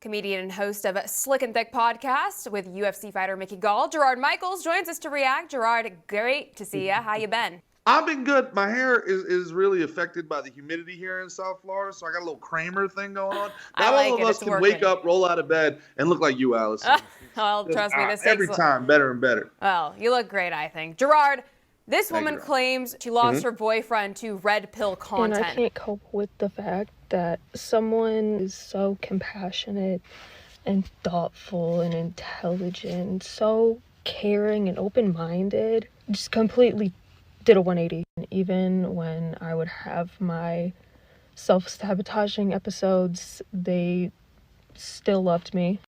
Comedian and host of Slick and Thick podcast with UFC fighter Mickey Gall, GerardMichaels joins us to react. Gerard, great to see you. How you been? I've been good. My hair is really affected by the humidity here in South Florida, so I got a little Kramer thing going on. Not all of us can wake up, roll out of bed, and look like you, Alison. Well, trust me, this every time better and better. Well, you look great, I think. Gerard, this woman claims she lost her boyfriend to red pill content. And I can't cope with the fact that someone is so compassionate and thoughtful and intelligent, so caring and open-minded, just completely did a 180. Even when I would have my self-sabotaging episodes, they still loved me.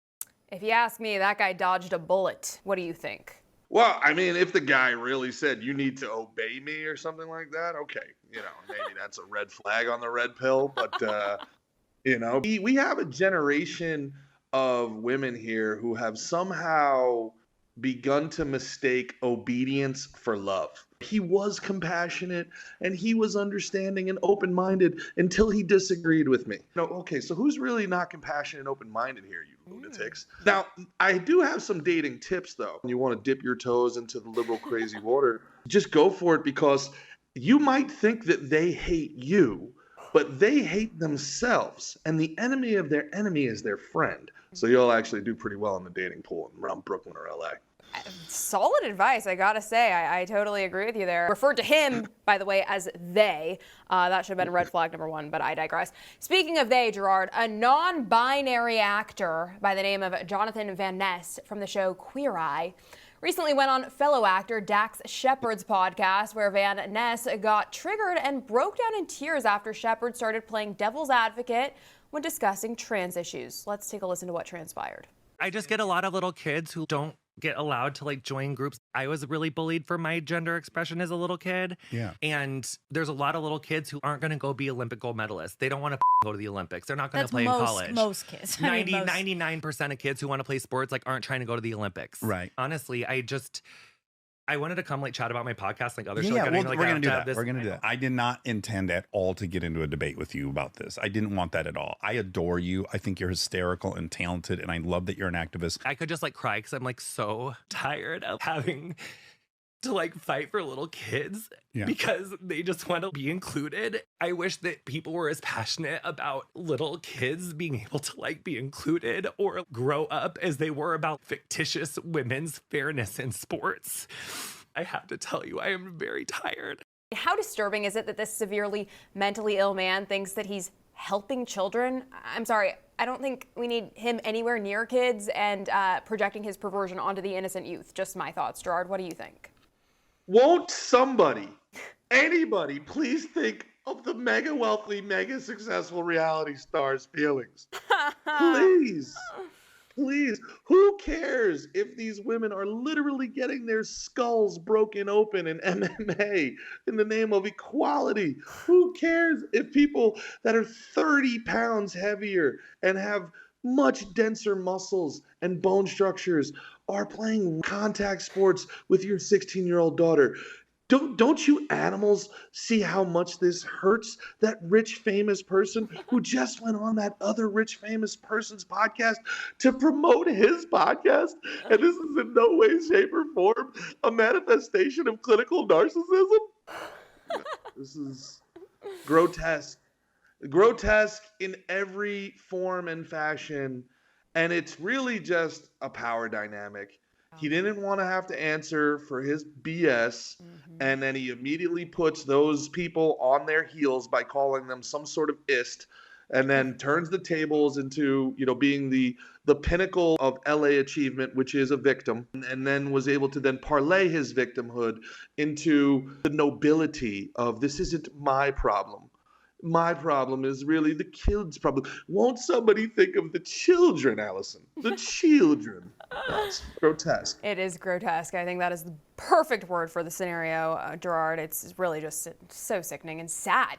If you ask me, that guy dodged a bullet. What do you think? Well, I mean, if the guy really said, you need to obey me or something like that, okay. Maybe that's a red flag on the red pill. But, we have a generation of women here who have somehow begun to mistake obedience for love. He was compassionate and he was understanding and open-minded until he disagreed with me. Okay, so who's really not compassionate and open-minded here, you lunatics? Now, I do have some dating tips, though. You want to dip your toes into the liberal crazy water, just go for it, because you might think that they hate you, but they hate themselves, and the enemy of their enemy is their friend. So you'll actually do pretty well in the dating pool around Brooklyn or LA. Solid advice, I gotta say. I totally agree with you there. Referred to him, by the way, as they. That should have been red flag number one, but I digress. Speaking of they, Gerard, a non-binary actor by the name of Jonathan Van Ness from the show Queer Eye recently went on fellow actor Dax Shepard's podcast, where Van Ness got triggered and broke down in tears after Shepard started playing devil's advocate when discussing trans issues. Let's take a listen to what transpired. I just get a lot of little kids who don't get allowed to join groups. I was really bullied for my gender expression as a little kid. Yeah. And there's a lot of little kids who aren't going to go be Olympic gold medalists. They don't want to go to the Olympics. They're not going to play in college. Most kids. 99% of kids who want to play sports aren't trying to go to the Olympics. Right. Honestly, I wanted to come chat about my podcast like other shows. Yeah, we're going to do that. We're going to do that. I did not intend at all to get into a debate with you about this. I didn't want that at all. I adore you. I think you're hysterical and talented, and I love that you're an activist. I could just cry because I'm so tired of having to fight for little kids because they just want to be included. I wish that people were as passionate about little kids being able to be included or grow up as they were about fictitious women's fairness in sports. I have to tell you, I am very tired. How disturbing is it that this severely mentally ill man thinks that he's helping children? I'm sorry, I don't think we need him anywhere near kids and projecting his perversion onto the innocent youth. Just my thoughts. Gerard, what do you think? Won't somebody, anybody, please think of the mega wealthy, mega successful reality stars' feelings? Please. Who cares if these women are literally getting their skulls broken open in MMA in the name of equality? Who cares if people that are 30 pounds heavier and have much denser muscles and bone structures are playing contact sports with your 16-year-old daughter? Don't you animals see how much this hurts that rich, famous person who just went on that other rich, famous person's podcast to promote his podcast? And this is in no way, shape, or form a manifestation of clinical narcissism? This is grotesque. Grotesque in every form and fashion. And it's really just a power dynamic. He didn't want to have to answer for his BS, and then he immediately puts those people on their heels by calling them some sort of ist, and then turns the tables into, being the pinnacle of LA achievement, which is a victim, and then was able to then parlay his victimhood into the nobility of, this isn't my problem. My problem is really the kids' problem. Won't somebody think of the children, Alison? The children. That's grotesque. It is grotesque. I think that is the perfect word for the scenario, Gerard. It's really just so sickening and sad,